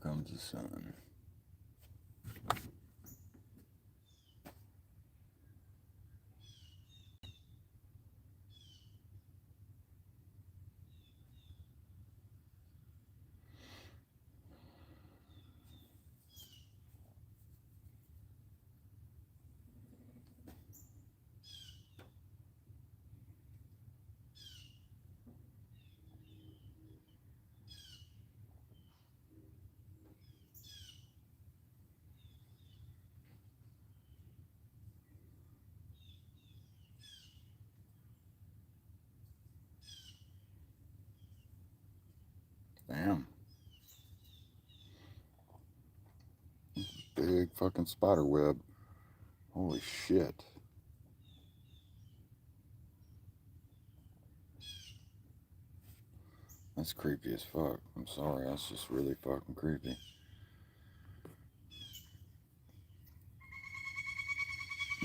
comes the sun. Damn. Big fucking spider web. Holy shit. That's creepy as fuck. I'm sorry, that's just really fucking creepy.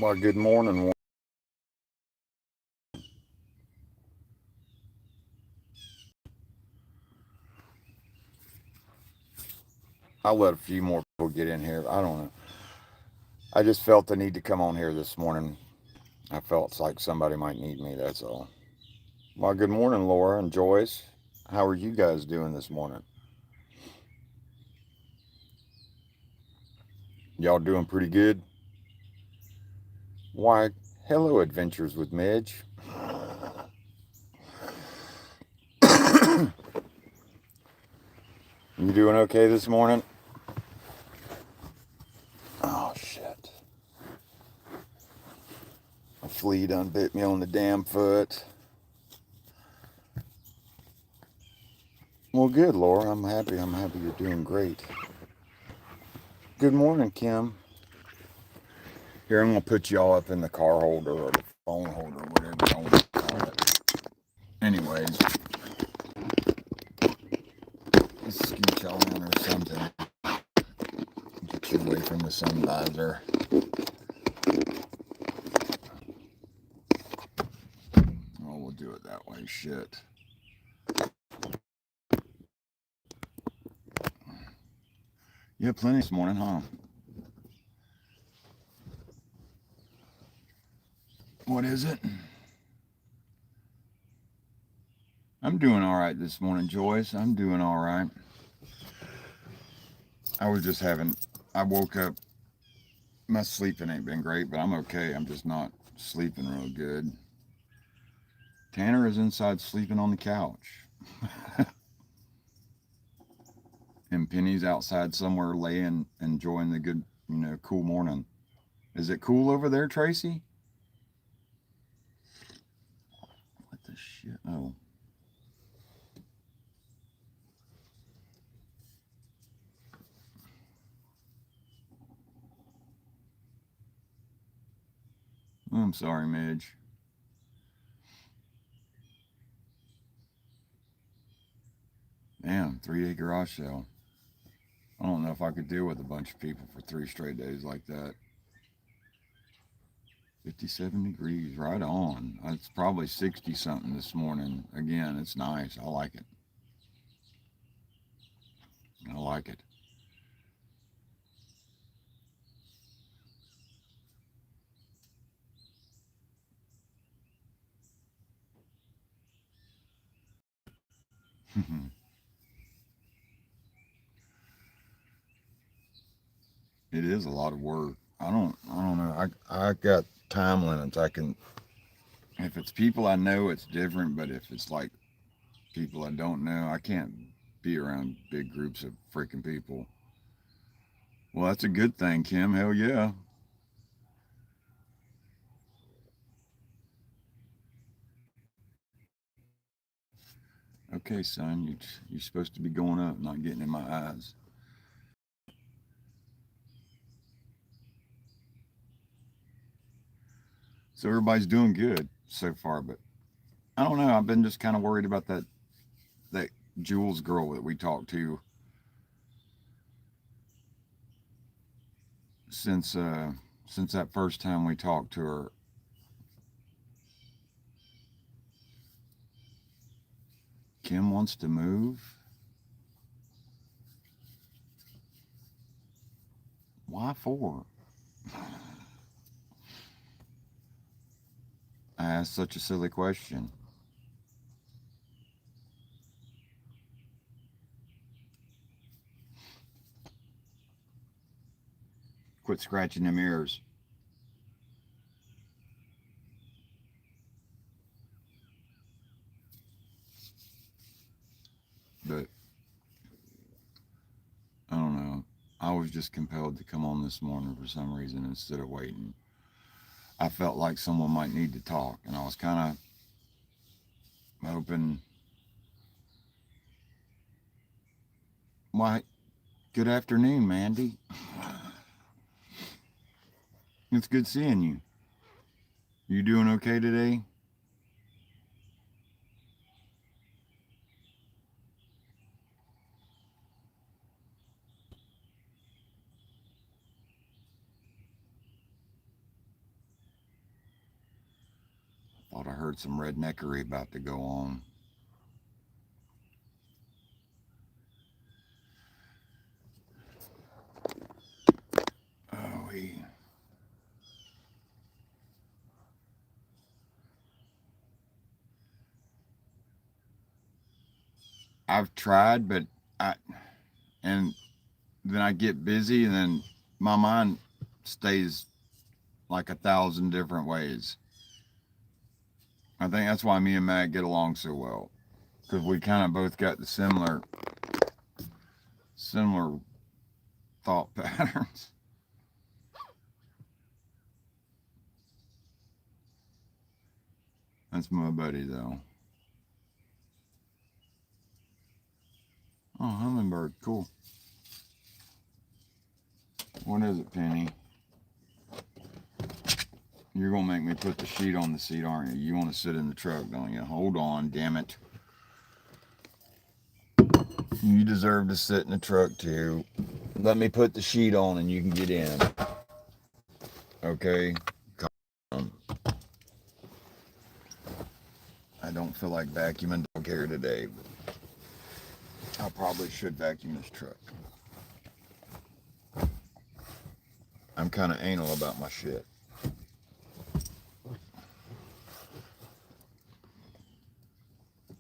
Well, good morning. I'll let a few more people get in here. I don't know. I just felt the need to come on here this morning. I felt like somebody might need me, that's all. Well, good morning, Laura and Joyce. How are you guys doing this morning? Y'all doing pretty good? Why, hello, Adventures with Midge. You doing okay this morning? Oh, shit. A flea done bit me on the damn foot. Well, good, Laura. I'm happy. I'm happy you're doing great. Good morning, Kim. Here, I'm going to put y'all up in the car holder or the phone holder, whatever I want to call it. Anyways, let's scoot y'all in or something. Get you away from the sun visor. Oh, we'll do it that way. Shit. You had plenty this morning, huh? What is it? I'm doing all right this morning, Joyce. I'm doing all right. I was just having, I woke up, my sleeping ain't been great, but I'm okay. I'm just not sleeping real good. Tanner is inside sleeping on the couch. And Penny's outside somewhere laying, enjoying the good, cool morning. Is it cool over there, Tracy? What the shit? Oh. I'm sorry, Midge. Damn, 3-day garage sale. I don't know if I could deal with a bunch of people for 3 straight days like that. 57 degrees, right on. It's probably 60 something this morning. Again, it's nice. I like it. I like it. It is a lot of work. I don't know. I got time limits. I can, if it's people I know, it's different. But if it's like people I don't know, I can't be around big groups of freaking people. Well, that's a good thing, Kim. Hell yeah. Okay, son, you're supposed to be going up, not getting in my eyes. So everybody's doing good so far, but I don't know. I've been just kind of worried about that Jules girl that we talked to since since that first time we talked to her. Kim wants to move. Why 4? I asked such a silly question. Quit scratching them ears. But I don't know. I was just compelled to come on this morning for some reason instead of waiting. I felt like someone might need to talk, and I was kind of hoping. Why? Good afternoon, Mandy. It's good seeing you. You doing okay today? Thought I heard some redneckery about to go on. Oh, I've tried, but I and then I get busy, and then my mind stays like 1,000 different ways. I think that's why me and Matt get along so well, because we kind of both got the similar thought patterns. That's my buddy, though. Oh, hummingbird, cool. What is it, Penny? You're gonna make me put the sheet on the seat, aren't you? You want to sit in the truck, don't you? Hold on, damn it. You deserve to sit in the truck too. Let me put the sheet on and you can get in. Okay? Um, I don't feel like vacuuming dog hair today, but I probably should vacuum this truck. I'm kind of anal about my shit.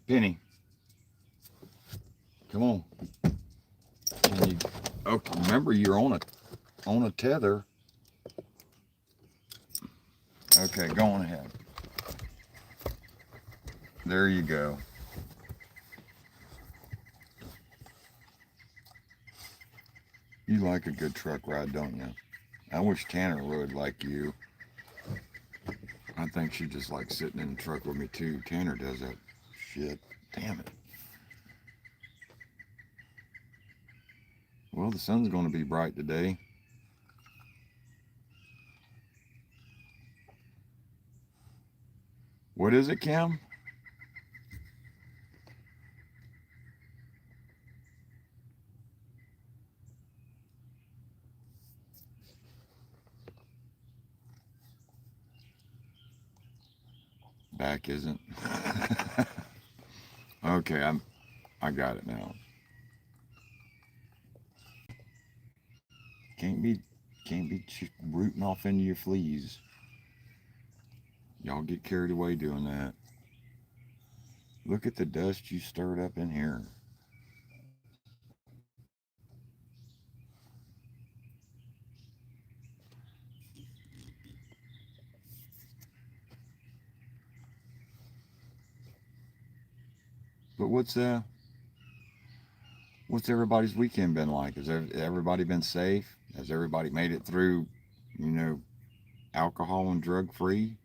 Penny, come on. Can you? Okay, remember you're on a tether. Okay, go on ahead. There you go. You like a good truck ride, don't you? I wish Tanner would like you. I think she just likes sitting in the truck with me too. Tanner does that shit. Damn it. Well, the sun's going to be bright today. What is it, Kim? Back isn't. Okay, I got it now. Can't be rooting off into your fleas. Y'all get carried away doing that. Look at the dust you stirred up in here. But what's everybody's weekend been like? Has everybody been safe? Has everybody made it through, you know, alcohol and drug free?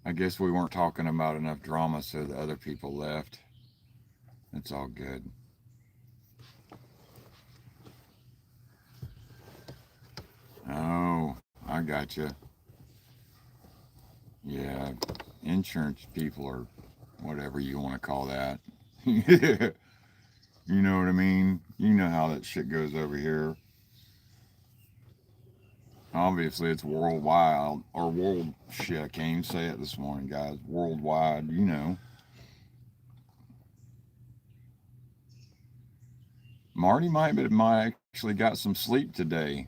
I guess we weren't talking about enough drama, so the other people left. It's all good. Oh, I got you. Yeah, insurance people or whatever you want to call that. You know what I mean? You know how that shit goes over here. Obviously, it's worldwide or world shit. I can't even say it this morning, guys. Worldwide, you know. Marty might actually got some sleep today.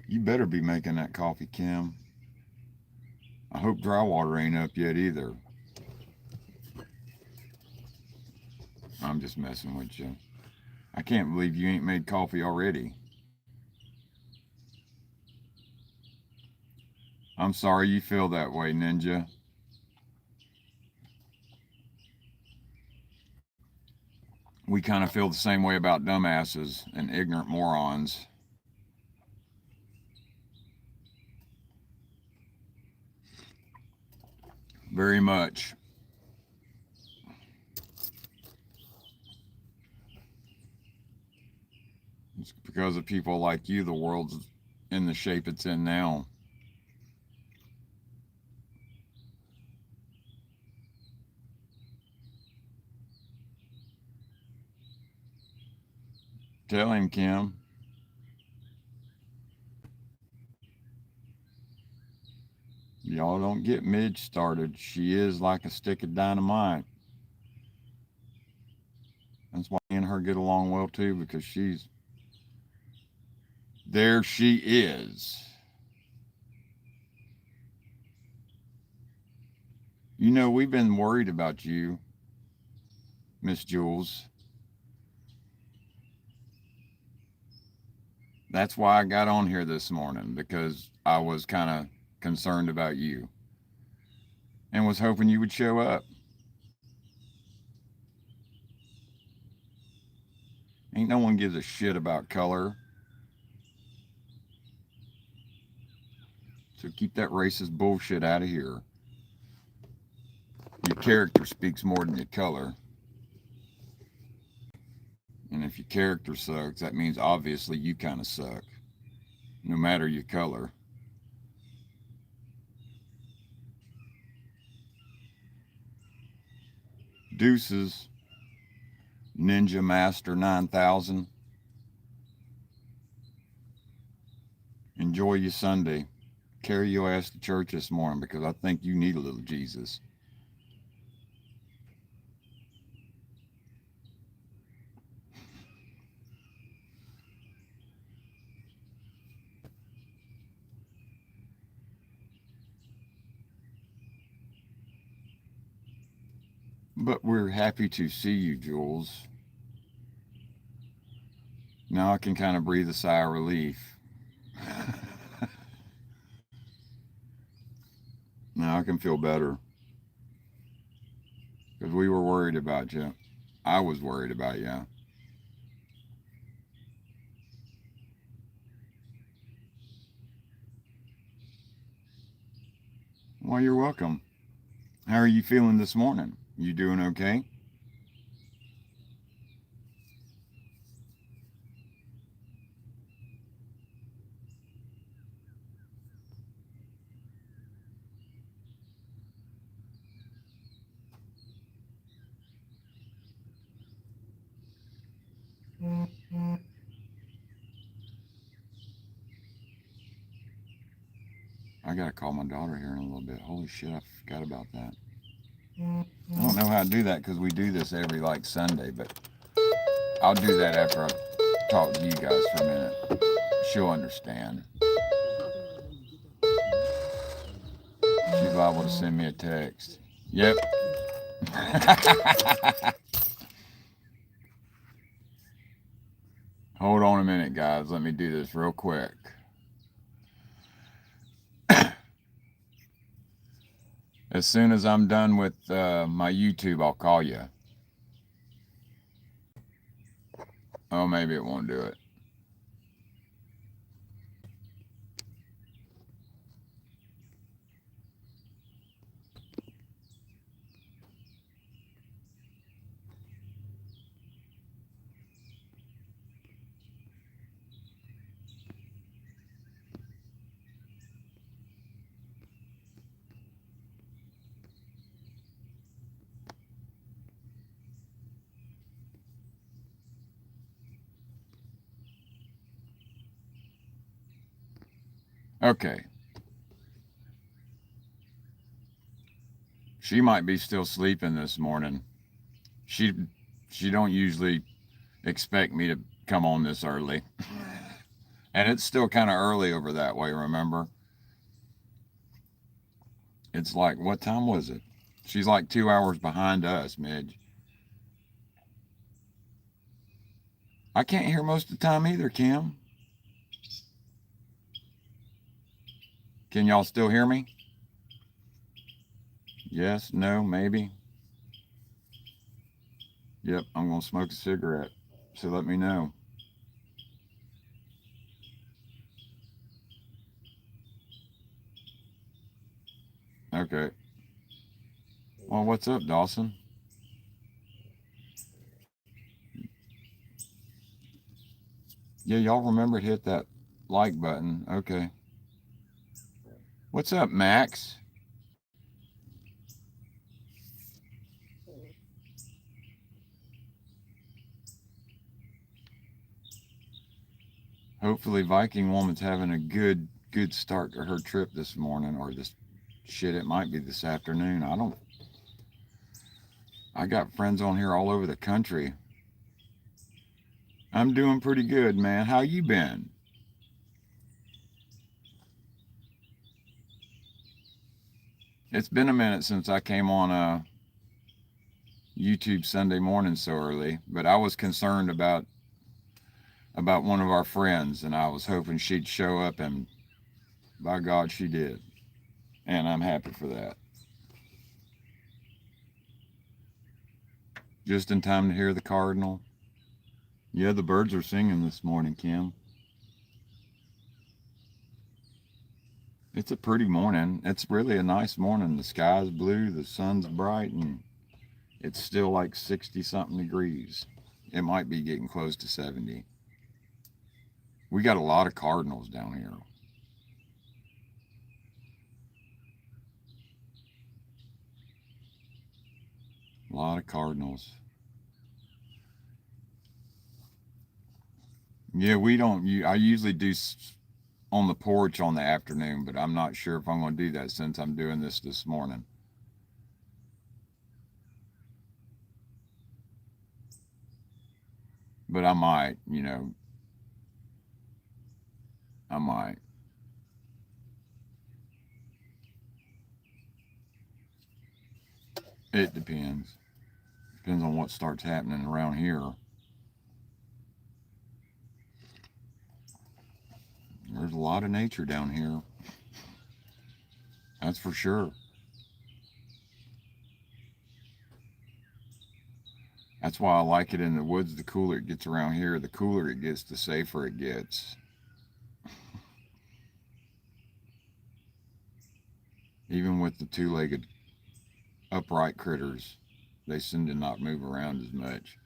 You better be making that coffee, Kim. I hope dry water ain't up yet either. I'm just messing with you. I can't believe you ain't made coffee already. I'm sorry you feel that way, Ninja. We kind of feel the same way about dumbasses and ignorant morons. Very much. It's because of people like you the world's in the shape it's in now. Tell him, Kim. Y'all don't get Midge started. She is like a stick of dynamite. That's why me and her get along well too, because she's there. She is. You know, we've been worried about you, Miss Jules. That's why I got on here this morning, because I was kind of concerned about you and was hoping you would show up. Ain't no one gives a shit about color. So keep that racist bullshit out of here. Your character speaks more than your color. And if your character sucks, that means obviously you kind of suck, no matter your color. Deuces, Ninja Master 9000. Enjoy your Sunday. Carry your ass to church this morning, because I think you need a little Jesus. But we're happy to see you, Jules. Now I can kind of breathe a sigh of relief. Now I can feel better, because we were worried about you. I was worried about you. Well, you're welcome. How are you feeling this morning? You doing okay? I gotta call my daughter here in a little bit. Holy shit, I forgot about that. I don't know how to do that, because we do this every like Sunday, but I'll do that after I talk to you guys for a minute. She'll understand. She's liable to send me a text. Yep. Hold on a minute, guys. Let me do this real quick. As soon as I'm done with my YouTube, I'll call you. Oh, maybe it won't do it. Okay. She might be still sleeping this morning. She she don't usually expect me to come on this early. And it's still kind of early over that way, remember? It's like, what time was it? She's like 2 hours behind us, Midge. I can't hear most of the time either, Kim. Can y'all still hear me? Yes, no, maybe. Yep, I'm going to smoke a cigarette. So let me know. Okay. Well, what's up, Dawson? Yeah, y'all remember to hit that like button. Okay. What's up, Max? Hopefully, Viking Woman's having a good start to her trip this morning, or this shit. It might be this afternoon. I don't. I got friends on here all over the country. I'm doing pretty good, man. How you been? It's been a minute since I came on YouTube Sunday morning so early, but I was concerned about one of our friends, and I was hoping she'd show up, and by God, she did, and I'm happy for that. Just in time to hear the cardinal. Yeah, the birds are singing this morning, Kim. It's a pretty morning. It's really a nice morning. The sky's blue, the sun's bright, and it's still like 60 something degrees. It might be getting close to 70. We got a lot of cardinals down here. A lot of cardinals. Yeah, we don't. I usually do on the porch on the afternoon, but I'm not sure if I'm going to do that since I'm doing this morning. But I might, I might. It depends. Depends on what starts happening around here. There's a lot of nature down here. That's for sure. That's why I like it in the woods. The cooler it gets around here, the cooler it gets, the safer it gets. Even with the two-legged upright critters, they seem to not move around as much.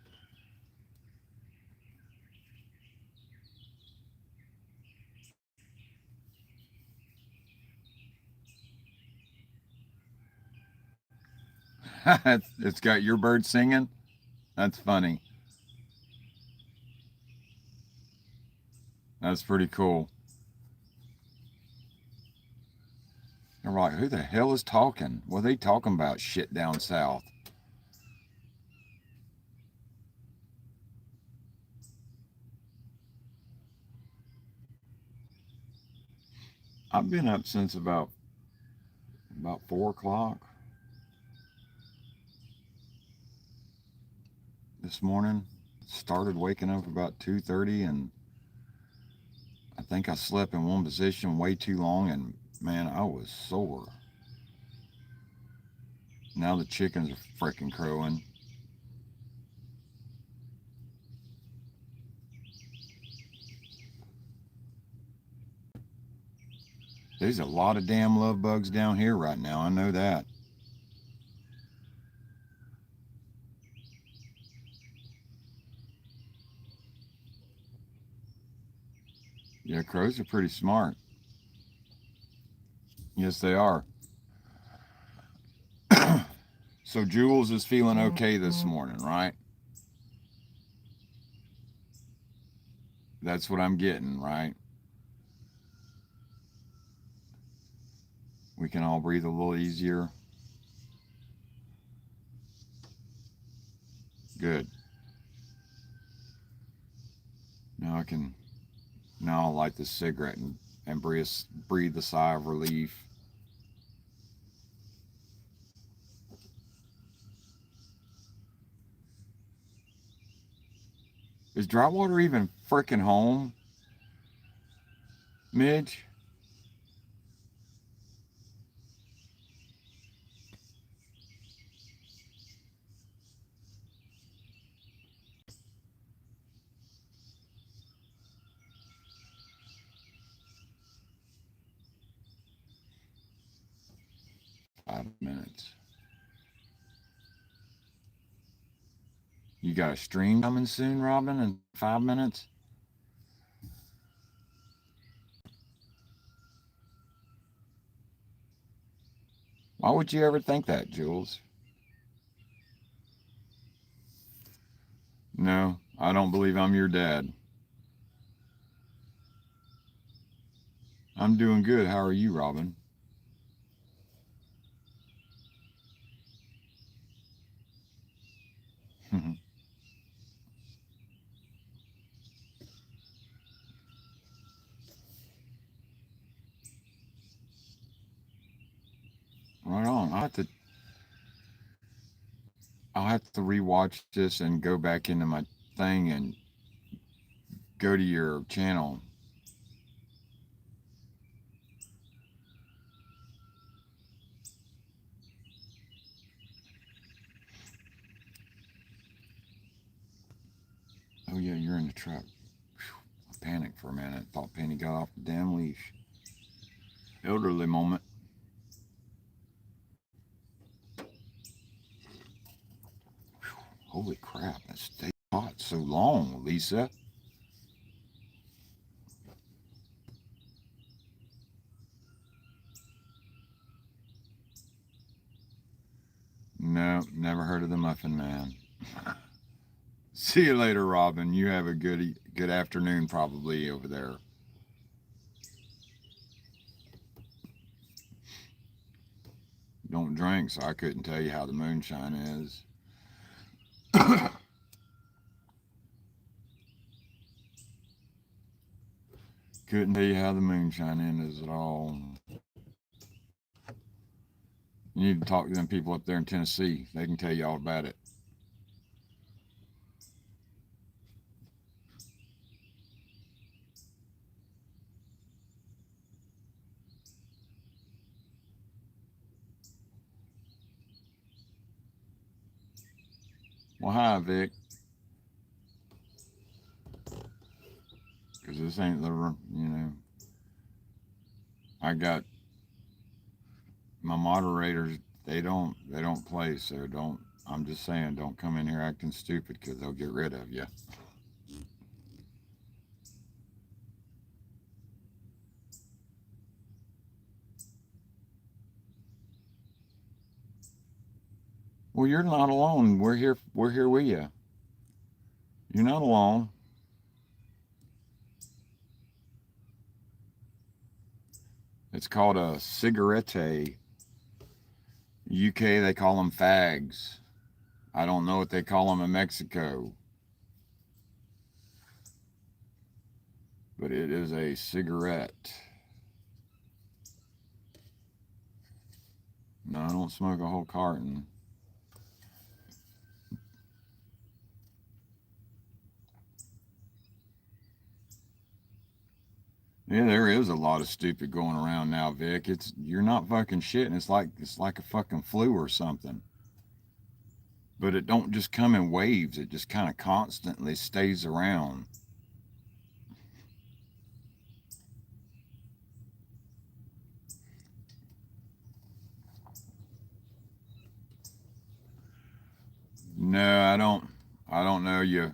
It's got your bird singing. That's funny. That's pretty cool. They're like, who the hell is talking? What are they talking about? Shit down south. I've been up since about 4 o'clock this morning. Started waking up about 2:30, and I think I slept in one position way too long, and man, I was sore. Now the chickens are freaking crowing. There's a lot of damn love bugs down here right now. I know that. Yeah, crows are pretty smart. Yes, they are. So Jules is feeling okay this morning, right? That's what I'm getting, right? We can all breathe a little easier. Good. Now I can. Now I'll light this cigarette and breathe a sigh of relief. Is Drywater even freaking home, Midge? 5 minutes. You got a stream coming soon, Robin, in 5 minutes? Why would you ever think that, Jules? No, I don't believe I'm your dad. I'm doing good. How are you, Robin? Right on. I'll have to rewatch this and go back into my thing and go to your channel. Oh yeah, you're in the truck. Whew. I panicked for a minute. Thought Penny got off the damn leash. Elderly moment. Holy crap, that stayed hot so long, Lisa. No, never heard of the Muffin Man. See you later, Robin. You have a good afternoon probably over there. Don't drink, so I couldn't tell you how the moonshine is. Couldn't tell you how the moonshine is at all. You need to talk to them people up there in Tennessee. They can tell you all about it. Well, hi, Vic. Because this ain't I got my moderators. They don't play, so don't. I'm just saying, don't come in here acting stupid because they'll get rid of you. Well, you're not alone. We're here. We're here with you. You're not alone. It's called a cigarette. UK, they call them fags. I don't know what they call them in Mexico, but it is a cigarette. No, I don't smoke a whole carton. Yeah, there is a lot of stupid going around now, Vic. You're not fucking shitting. It's like a fucking flu or something. But it don't just come in waves. It just kind of constantly stays around. No, I don't. I don't know you.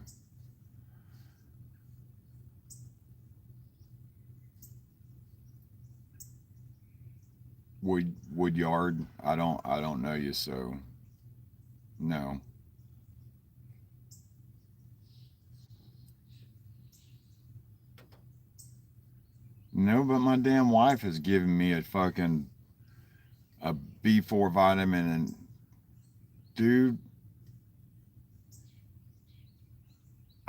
Woodyard. I don't know you. So no. No, but my damn wife has given me a B4 vitamin, and dude,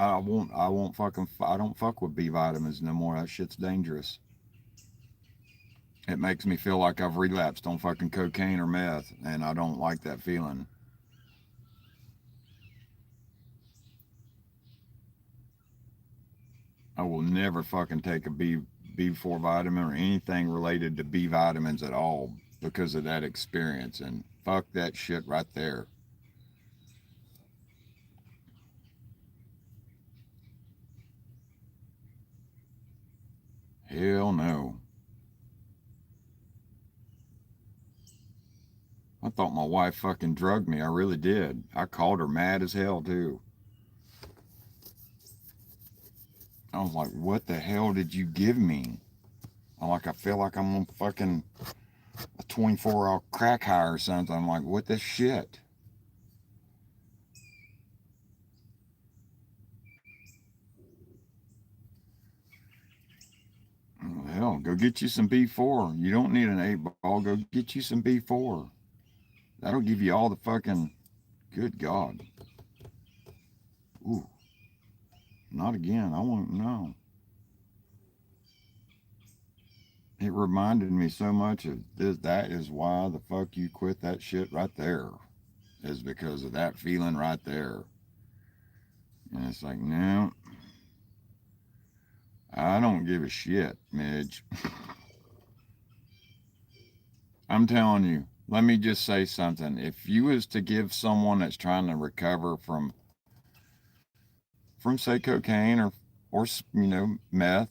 I don't fuck with B vitamins no more. That shit's dangerous. It makes me feel like I've relapsed on fucking cocaine or meth, and I don't like that feeling. I will never fucking take a B4 vitamin or anything related to B vitamins at all because of that experience. And fuck that shit right there. Hell no. I thought my wife fucking drugged me. I really did. I called her mad as hell too. I was like, what the hell did you give me? I feel like I'm on fucking a 24-hour crack high or something. I'm like, what the shit? Oh, hell, go get you some B4. You don't need an 8 ball. Go get you some B4. That'll give you all the fucking. Good God. Ooh, not again. I won't know. It reminded me so much of this. That is why the fuck you quit that shit right there. Is because of that feeling right there. And it's like, no, I don't give a shit, Midge. I'm telling you, let me just say something. If you was to give someone that's trying to recover from say cocaine or meth,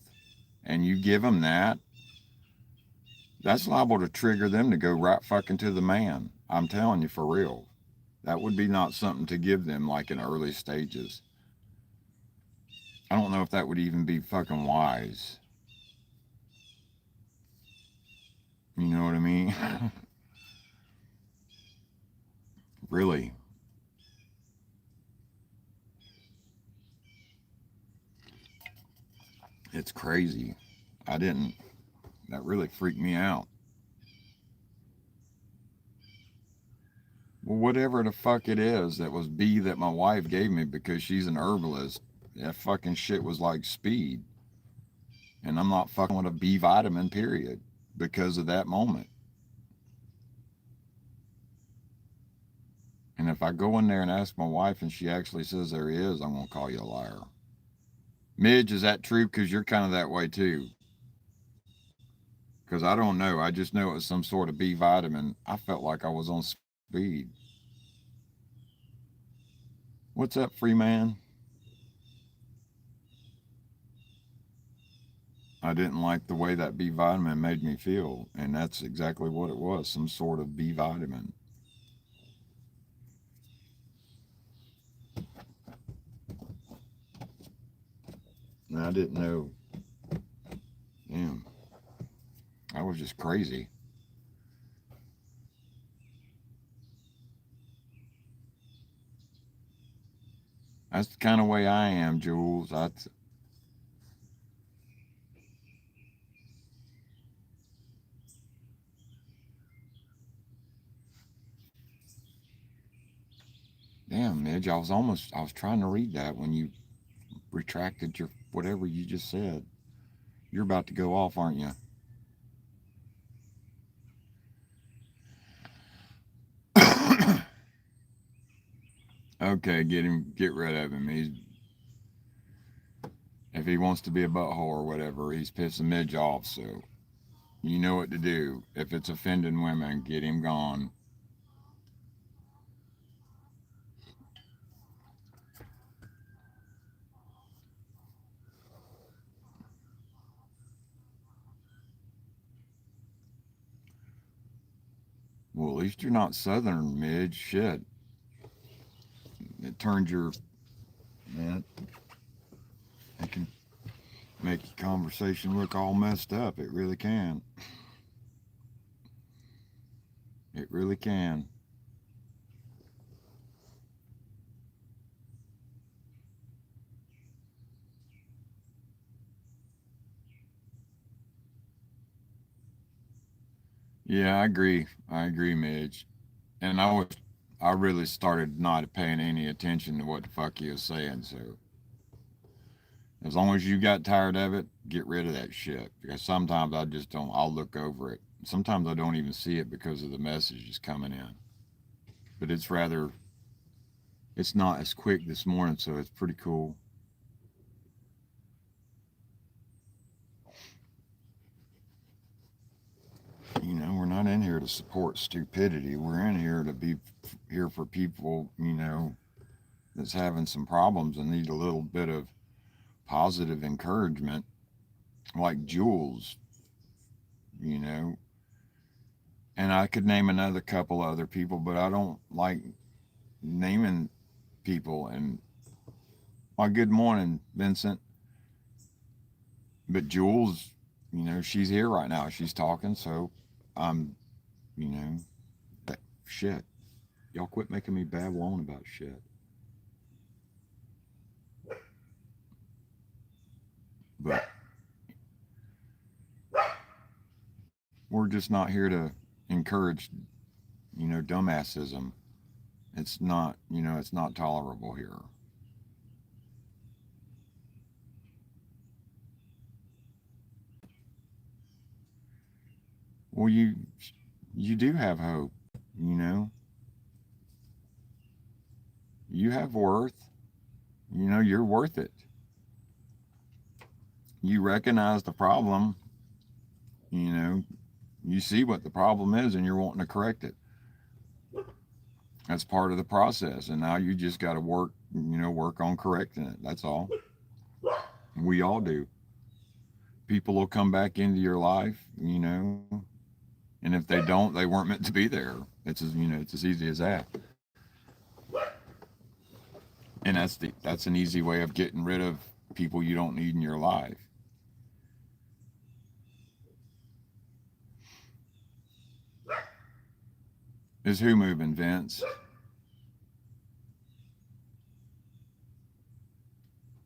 and you give them that, that's liable to trigger them to go right fucking to the man. I'm telling you for real. That would be not something to give them like in early stages. I don't know if that would even be fucking wise. You know what I mean? Really, it's crazy. I didn't. That really freaked me out. Well, whatever the fuck it is that was B that my wife gave me because she's an herbalist, that fucking shit was like speed. And I'm not fucking with a B vitamin, period, because of that moment. And if I go in there and ask my wife and she actually says there is, I'm going to call you a liar. Midge, is that true? Because you're kind of that way too. Because I don't know. I just know it was some sort of B vitamin. I felt like I was on speed. What's up, free man? I didn't like the way that B vitamin made me feel. And that's exactly what it was, some sort of B vitamin. And I didn't know. Damn, I was just crazy. That's the kind of way I am, Jules. Damn, Midge, I was trying to read that when you retracted your whatever you just said. You're about to go off, aren't you? Okay, get rid of him. If he wants to be a butthole or whatever, he's pissing Midge off. So you know what to do. If it's offending women, get him gone. Well, at least you're not Southern, Midge. Shit, it turns your man. It can make your conversation look all messed up. It really can. It really can. Yeah, I agree. I agree, Midge. And I really started not paying any attention to what the fuck he was saying. So As long as you got tired of it, get rid of that shit. Because sometimes I just don't, I'll look over it. Sometimes I don't even see it because of the messages coming in. But it's not as quick this morning, so it's pretty cool. We're not in here to support stupidity. We're in here to be here for people, that's having some problems and need a little bit of positive encouragement, like Jules, you know. And I could name another couple other people, but I don't like naming people. And well, good morning, Vincent. But Jules, she's here right now. She's talking, so I'm, you know, that shit. Y'all quit making me babble on about shit. But we're just not here to encourage, dumbassism. It's not tolerable here. Well, you do have hope, you know. You have worth. You're worth it. You recognize the problem, you know, you see what the problem is and you're wanting to correct it. That's part of the process. And now you just got to work on correcting it. That's all. We all do. People will come back into your life. And if they don't, they weren't meant to be there. It's as easy as that. And that's an easy way of getting rid of people you don't need in your life. Is who moving, Vince?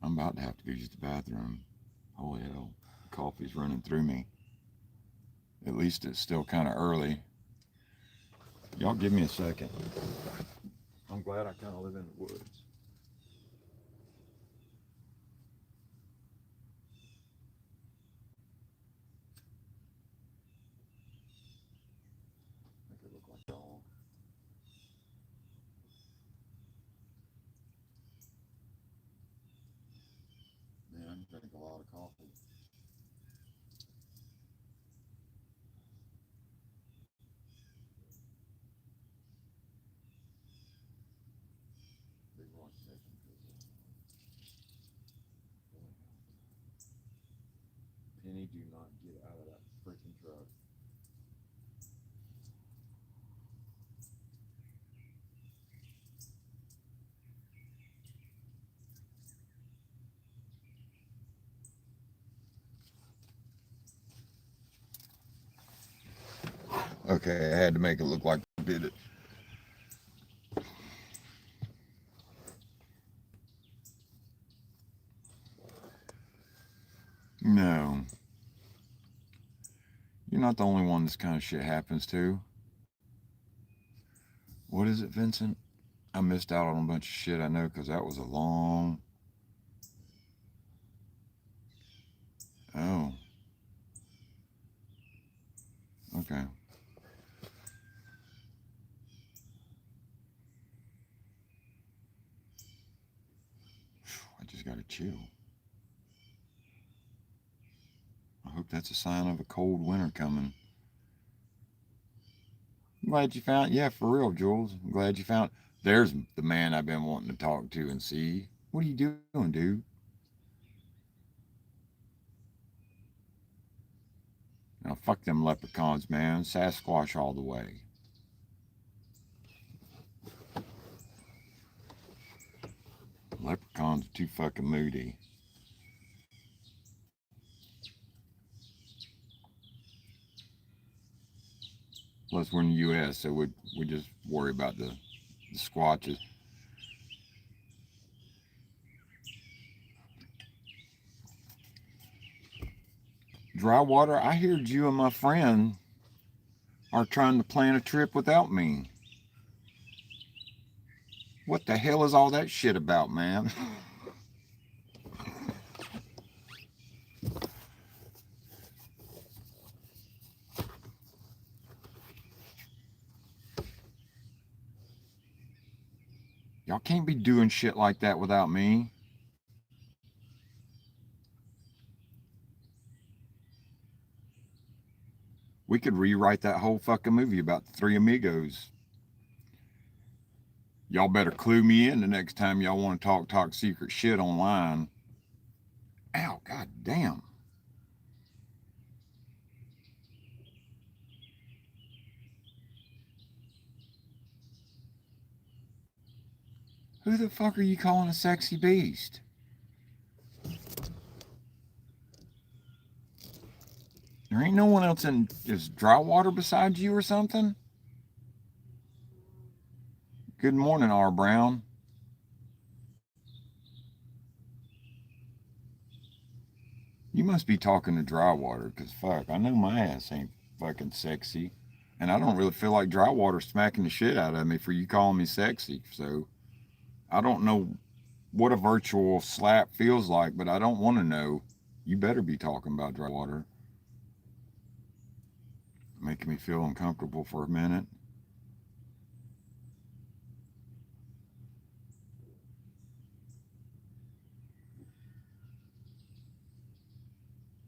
I'm about to have to go use the bathroom. Holy hell. The coffee's running through me. At least it's still kind of early. Y'all give me a second. I'm glad I kind of live in the woods. Make it look like dog. Man, I drink a lot of coffee. Big rock chicken. Penny, do not get out of that freaking truck. Okay, I had to make it look like I did it. No, you're not the only one this kind of shit happens to. What is it, Vincent? I missed out on a bunch of shit I know because that was a long. Oh, okay. I just got to chill. I hope that's a sign of a cold winter coming. I'm glad you found. Yeah, for real, Jules. I'm glad you found. There's the man I've been wanting to talk to and see. What are you doing, dude? Now, fuck them leprechauns, man. Sasquatch all the way. Leprechauns are too fucking moody. Plus, we're in the U.S., so we just worry about the squatches. Dry water. I heard you and my friend are trying to plan a trip without me. What the hell is all that shit about, man? Y'all can't be doing shit like that without me. We could rewrite that whole fucking movie about the three amigos. Y'all better clue me in the next time y'all want to talk secret shit online. Ow, god damn. Who the fuck are you calling a sexy beast? There ain't no one else in just dry water besides you or something? Good morning, R. Brown. You must be talking to dry water, because fuck, I know my ass ain't fucking sexy. And I don't really feel like dry water smacking the shit out of me for you calling me sexy. So I don't know what a virtual slap feels like, but I don't want to know. You better be talking about dry water. Making me feel uncomfortable for a minute.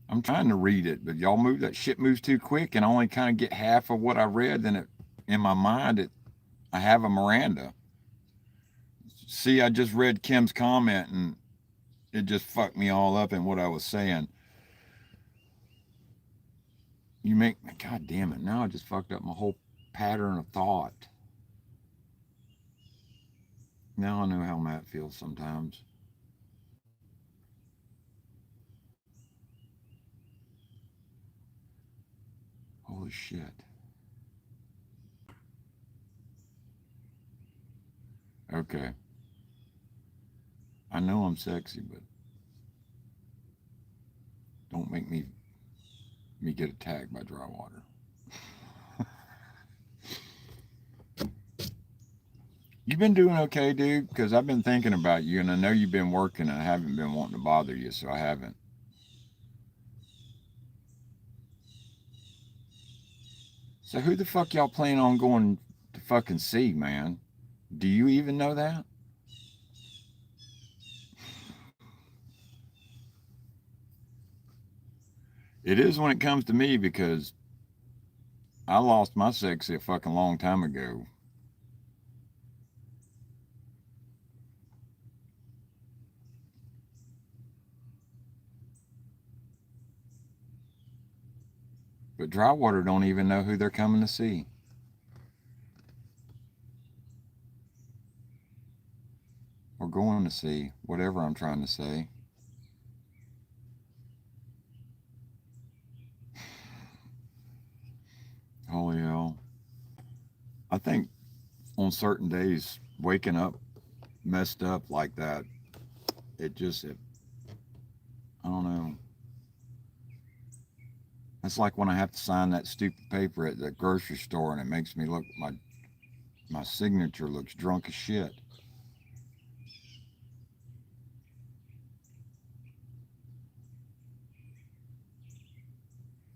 I'm trying to read it, but y'all move that shit moves too quick, and I only kind of get half of what I read. Then it, in my mind, I have a Miranda. See, I just read Kim's comment, and it just fucked me all up in what I was saying. You make me, god damn it! Now I just fucked up my whole pattern of thought. Now I know how Matt feels sometimes. Holy shit. Okay. I know I'm sexy, but don't make me get attacked by dry water. You've been doing okay, dude, because I've been thinking about you, and I know you've been working, and I haven't been wanting to bother you, so I haven't. So who the fuck y'all plan on going to fucking see, man? Do you even know that? It is when it comes to me because I lost my sexy a fucking long time ago. But Drywater don't even know who they're coming to see. Or going to see, whatever I'm trying to say. Holy hell. I think on certain days, waking up messed up like that, I don't know. It's like when I have to sign that stupid paper at the grocery store and it makes me look, my signature looks drunk as shit.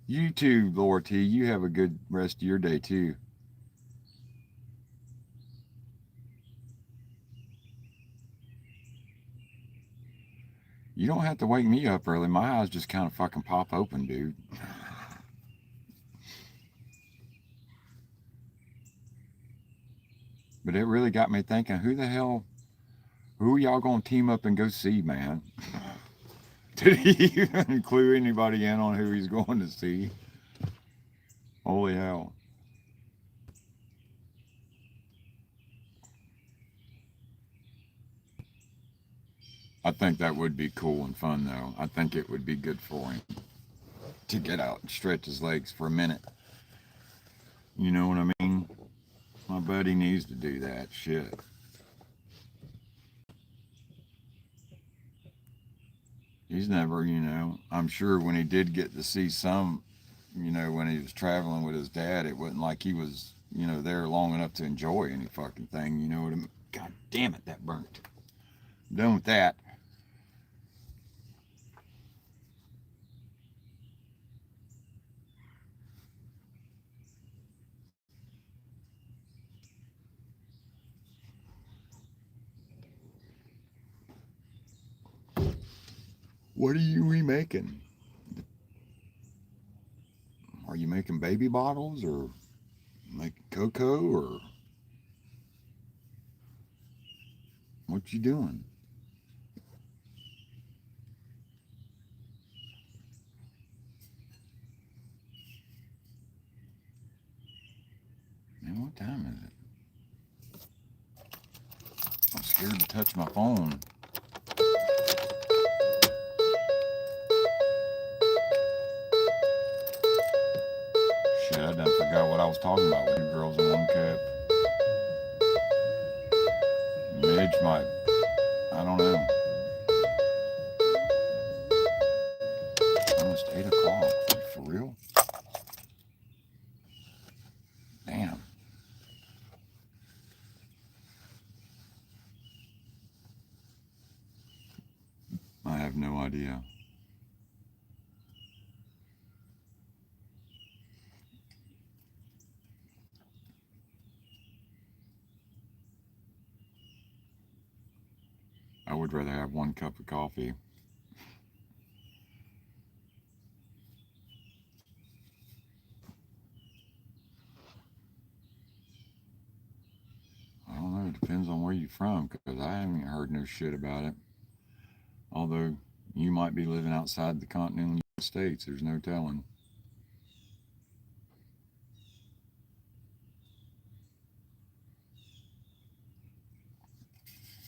You too, Laura T. You have a good rest of your day too. You don't have to wake me up early. My eyes just kind of fucking pop open, dude. But it really got me thinking, who are y'all gonna team up and go see, man? Did he even clue anybody in on who he's going to see? Holy hell. I think that would be cool and fun, though. I think it would be good for him to get out and stretch his legs for a minute. You know what I mean? My buddy needs to do that shit. He's never, I'm sure when he did get to see some, when he was traveling with his dad, it wasn't like he was, there long enough to enjoy any fucking thing. You know what I mean? God damn it, that burnt. I'm done with that. What are you remaking? Are you making baby bottles or making cocoa or what you doing? Man, what time is it? I'm scared to touch my phone. Shit, I done forgot what I was talking about with 2 girls and 1 cup. Midge might, I don't know. Almost 8 o'clock. For real? Damn. I have no idea. I would rather have 1 cup of coffee. I don't know. It depends on where you're from because I haven't heard no shit about it. Although you might be living outside the continental United States. There's no telling.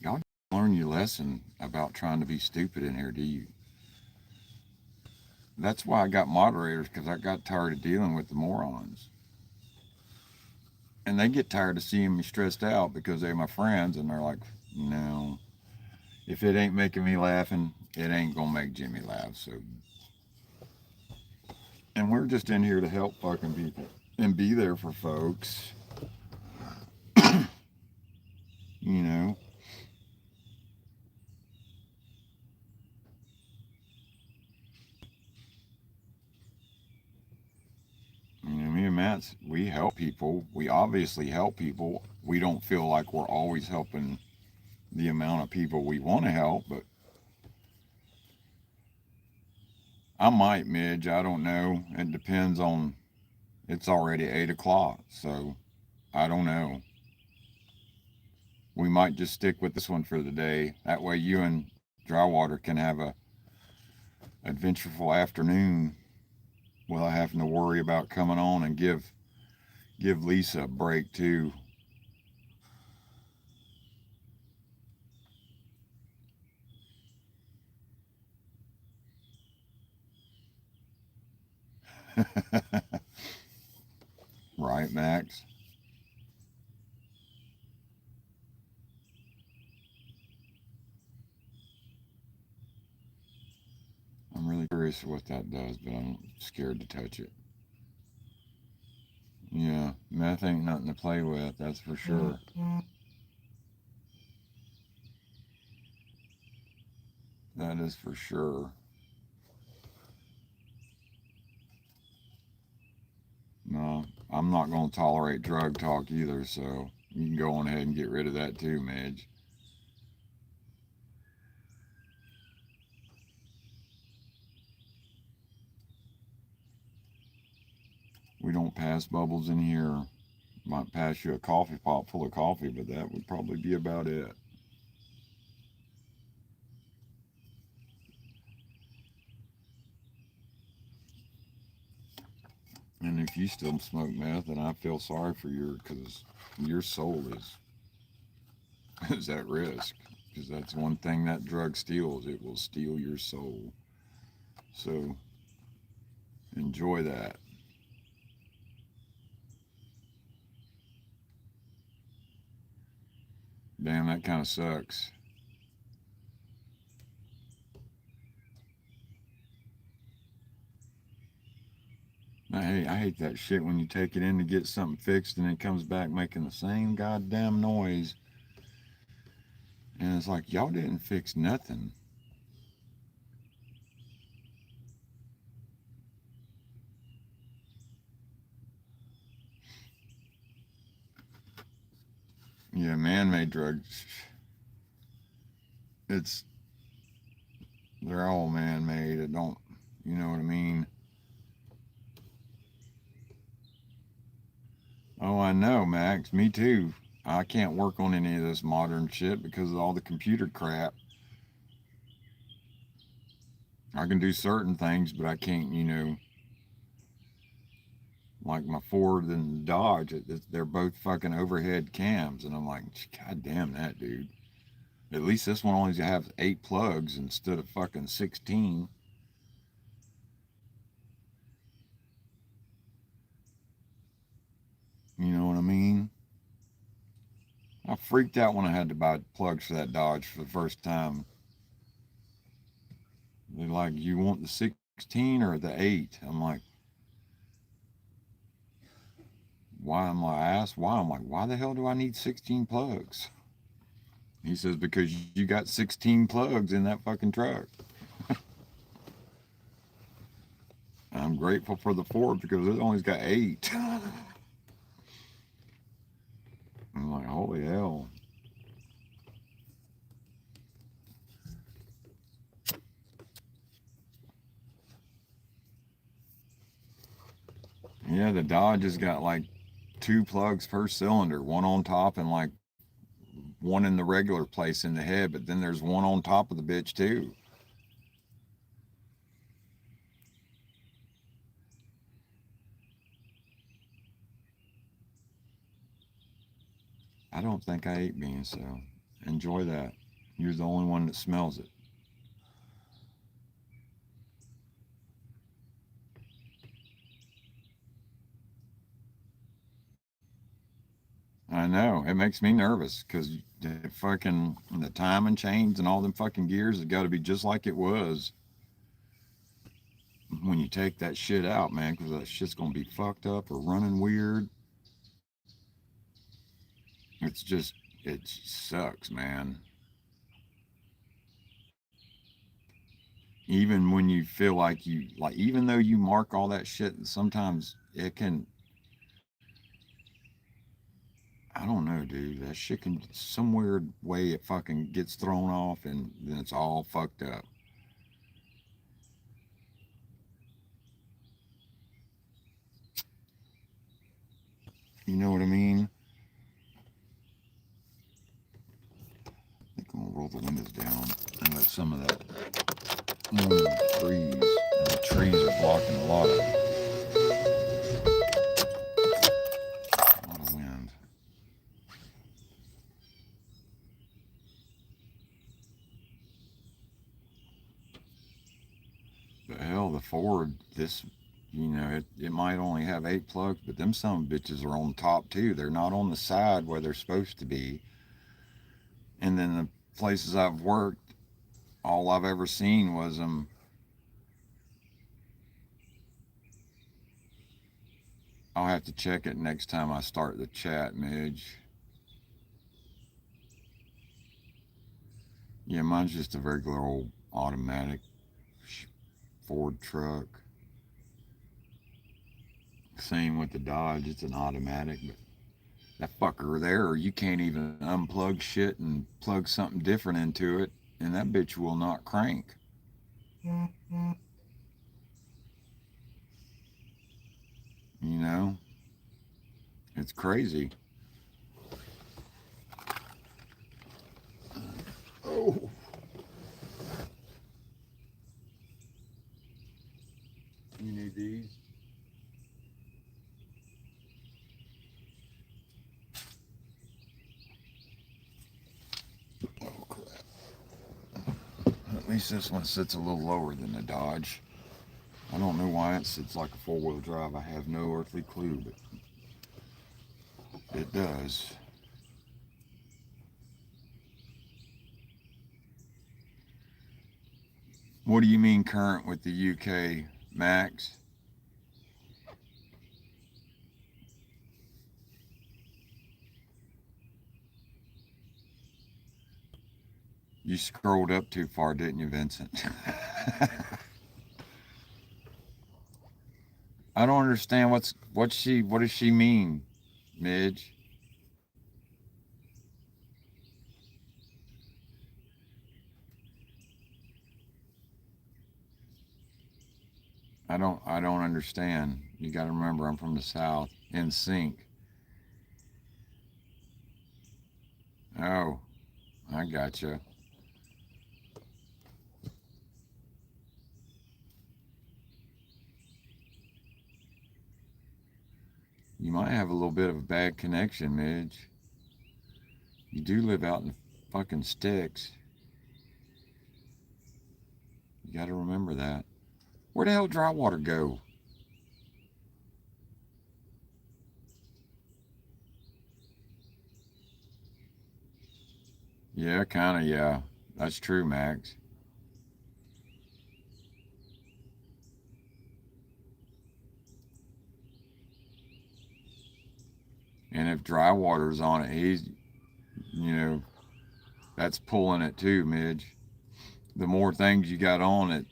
Y'all learn your lesson about trying to be stupid in here, do you? That's why I got moderators because I got tired of dealing with the morons. And they get tired of seeing me stressed out because they're my friends and they're like, no, if it ain't making me laughing, it ain't gonna make Jimmy laugh. So, and we're just in here to help fucking people and be there for folks, you know. Me and Matt's, we help people. We obviously help people. We don't feel like we're always helping the amount of people we want to help, but I might, Midge. I don't know. It depends on. It's already 8 o'clock, so I don't know. We might just stick with this one for the day. That way, you and Drywater can have a adventureful afternoon without having to worry about coming on and give Lisa a break too. Right, Max? I'm really curious what that does, but I'm scared to touch it. Yeah, meth ain't nothing to play with, that's for sure. That is for sure. No, I'm not going to tolerate drug talk either, so you can go on ahead and get rid of that too, Midge. We don't pass bubbles in here. Might pass you a coffee pot full of coffee, but that would probably be about it. And if you still smoke meth, then I feel sorry for you because your soul is at risk. Because that's one thing that drug steals. It will steal your soul. So enjoy that. Damn, that kind of sucks. I hate that shit when you take it in to get something fixed and it comes back making the same goddamn noise. And it's like, y'all didn't fix nothing. Yeah, man made drugs. It's They're all man-made. It don't, you know what I mean? Oh, I know, Max. Me too. I can't work on any of this modern shit because of all the computer crap. I can do certain things, but I can't, like my Ford and Dodge. They're both fucking overhead cams, and I'm like, God damn that, dude. At least this one only has 8 plugs instead of fucking 16. You know what I mean? I freaked out when I had to buy plugs for that Dodge for the first time. They're like, you want the 16 or the 8? I'm like, why? I asked why. I'm like, why the hell do I need 16 plugs? He says, because you got 16 plugs in that fucking truck. I'm grateful for the Ford because it only's got 8. I'm like, holy hell. Yeah, the Dodge has got like 2 plugs per cylinder, one on top and like one in the regular place in the head, but then there's one on top of the bitch too. I don't think I ate beans, so enjoy that. You're the only one that smells it. I know. It makes me nervous because the fucking the timing chains and all them fucking gears have got to be just like it was when you take that shit out, man, because that shit's going to be fucked up or running weird. It's just, it sucks, man. Even when you feel like even though you mark all that shit, sometimes it can, I don't know, dude. That shit can, some weird way it fucking gets thrown off and then it's all fucked up. You know what I mean? I think I'm gonna roll the windows down and let some of that breeze. And the trees are blocking a lot of wind. But hell, the Ford, this, it might only have 8 plugs, but them some bitches are on top too. They're not on the side where they're supposed to be. And then the places I've worked, all I've ever seen was them. I'll have to check it next time I start the chat, Midge. Yeah, mine's just a regular old automatic Ford truck. Same with the Dodge, it's an automatic, but that fucker there, you can't even unplug shit and plug something different into it, and that bitch will not crank. You know, it's crazy. Oh, you need these? Oh crap! At least this one sits a little lower than the Dodge. I don't know why it sits like a 4-wheel drive. I have no earthly clue, but it does. What do you mean current with the UK, Max? You scrolled up too far, didn't you, Vincent? I don't understand what does she mean, Midge? I don't understand. You got to remember, I'm from the South. In sync. Oh, I gotcha. You might have a little bit of a bad connection, Midge. You do live out in the fucking sticks. You got to remember that. Where the hell dry water go? Yeah, kind of. Yeah, that's true, Max. And if dry water's on it, you know, that's pulling it too, Midge. The more things you got on it,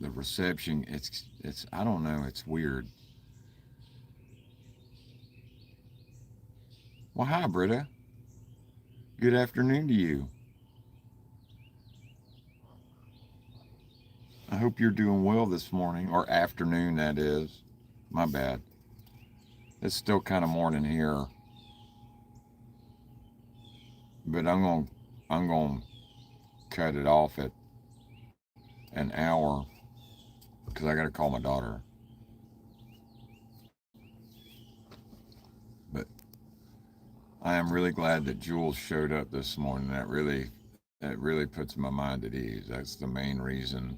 the reception, it's I don't know, it's weird. Well, hi, Britta. Good afternoon to you. I hope you're doing well this morning or afternoon. That is, my bad. It's still kind of morning here, but I'm gonna cut it off at an hour because I got to call my daughter. But I am really glad that Jules showed up this morning. That really puts my mind at ease. That's the main reason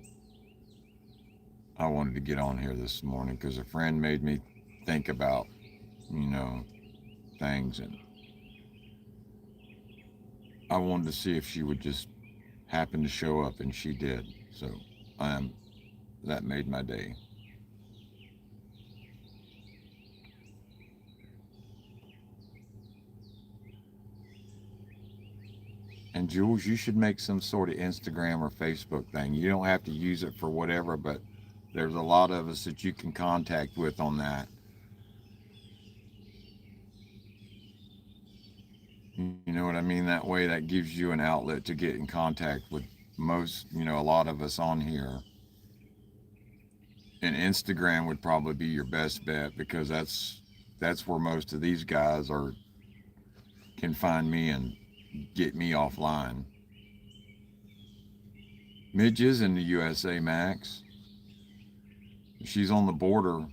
I wanted to get on here this morning because a friend made me think about, you know, things, and I wanted to see if she would just happen to show up, and she did. So I am that made my day. And Jules, you should make some sort of Instagram or Facebook thing. You don't have to use it for whatever, but there's a lot of us that you can contact with on that. You know what I mean? That way, that gives you an outlet to get in contact with a lot of us on here. And Instagram would probably be your best bet because that's where most of these guys are can find me and get me offline. Midge is in the USA, Max. She's on the border.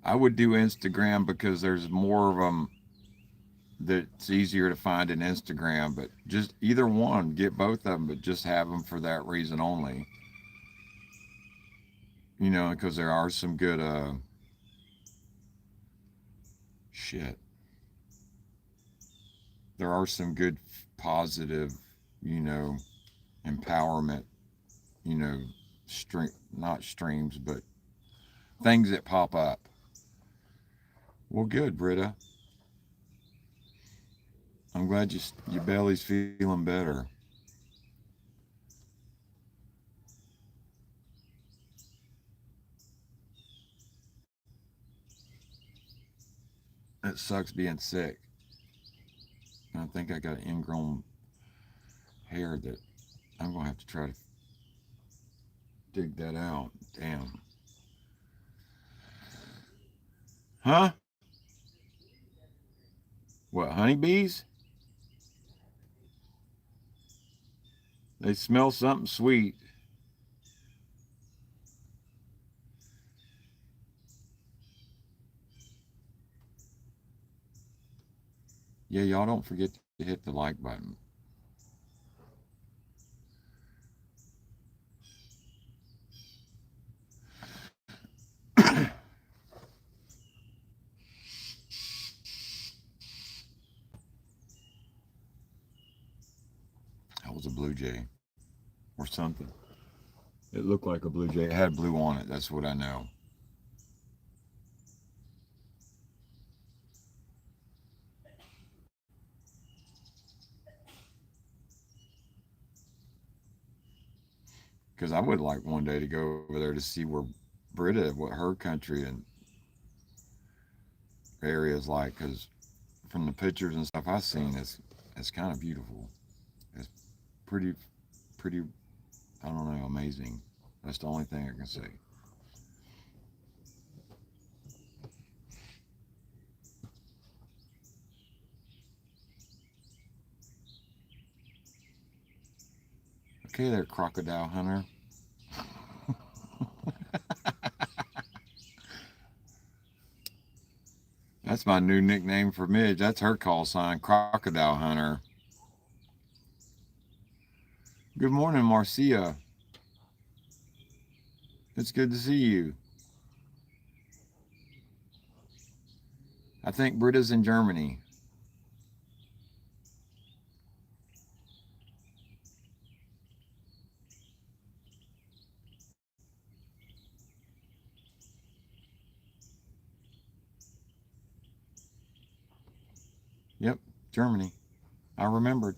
I would do Instagram because there's more of them that's easier to find in Instagram. But just either one, get both of them, but just have them for that reason only. Because there are some good shit. There are some good positive, you know, empowerment, you know, not streams, but things that pop up. Well, good, Britta. I'm glad your belly's feeling better. It sucks being sick. I think I got ingrown hair that I'm gonna have to try to dig that out. Damn. Huh? What, honeybees? They smell something sweet. Yeah, y'all don't forget to hit the like button. That was a blue jay or something. It looked like a blue jay. It had blue on it. That's what I know. Because I would like one day to go over there to see where Britta, what her country and area's like, because from the pictures and stuff I've seen, it's kind of beautiful. It's pretty pretty. I don't know, amazing. That's the only thing I can say. Okay, there, crocodile hunter. That's my new nickname for Midge. That's her call sign, crocodile hunter. Good morning, Marcia. It's good to see you. I think Britta's in Germany. Yep, Germany. I remembered.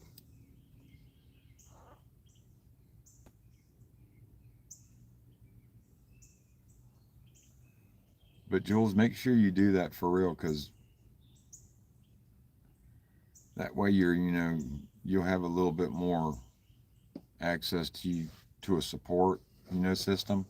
But Jules, make sure you do that for real, because that way you'll have a little bit more access to a support, system.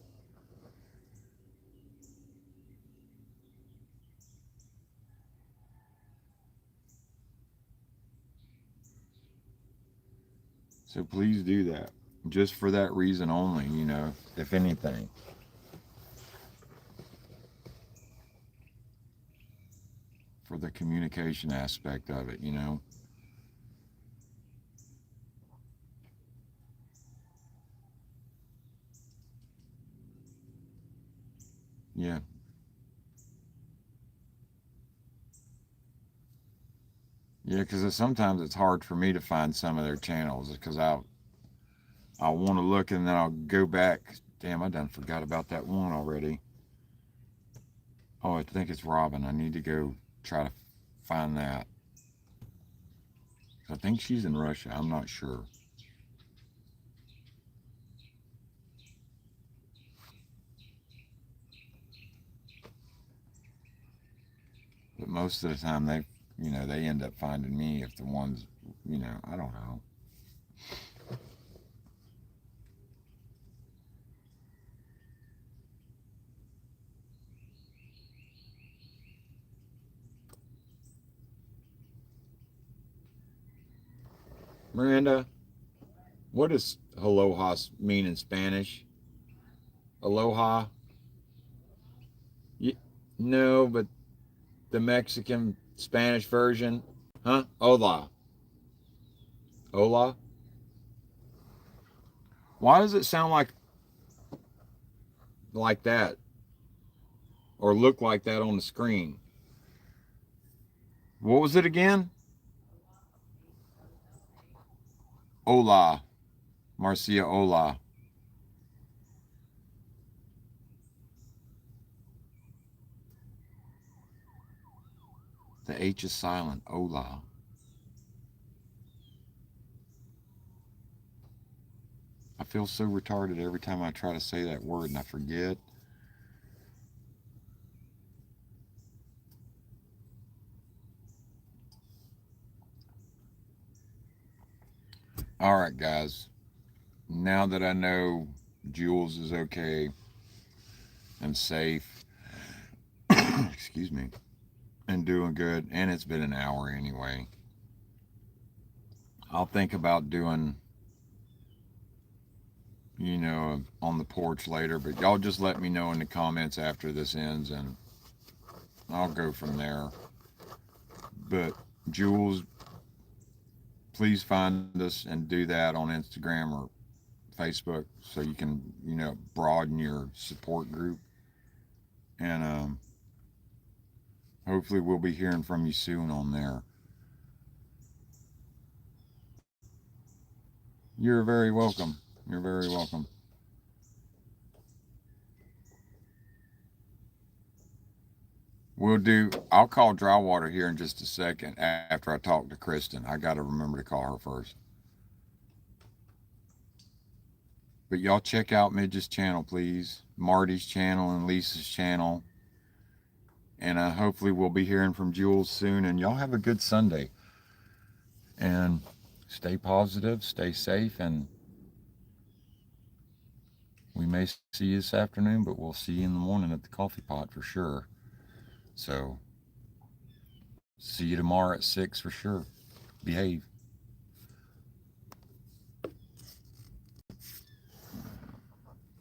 So please do that. Just for that reason only, if anything. For the communication aspect of it. Yeah. Yeah, because sometimes it's hard for me to find some of their channels because I want to look and then I'll go back. Damn, I done forgot about that one already. Oh, I think it's Robin. I need to go try to find that. I think she's in Russia. I'm not sure. But most of the time they end up finding me if the ones, I don't know. Miranda, what does aloha mean in Spanish? Aloha? Y- no, but the Mexican Spanish version? Huh? Hola. Hola? Why does it sound like that or look like that on the screen? What was it again? Hola. Marcia, hola. The H is silent. Hola. I feel so retarded every time I try to say that word and I forget. All right, guys. Now that I know Jules is okay and safe, excuse me, and doing good, and it's been an hour anyway, I'll think about doing, on the porch later. But y'all just let me know in the comments after this ends, and I'll go from there. But Jules, please find us and do that on Instagram or Facebook so you can, broaden your support group. And hopefully we'll be hearing from you soon on there. You're very welcome. You're very welcome. I'll call Drywater here in just a second after I talk to Kristen. I got to remember to call her first. But y'all check out Midge's channel, please. Marty's channel and Lisa's channel. And hopefully we'll be hearing from Jules soon. And y'all have a good Sunday. And stay positive, stay safe, and we may see you this afternoon, but we'll see you in the morning at the coffee pot for sure. So see you tomorrow at 6 for sure. Behave.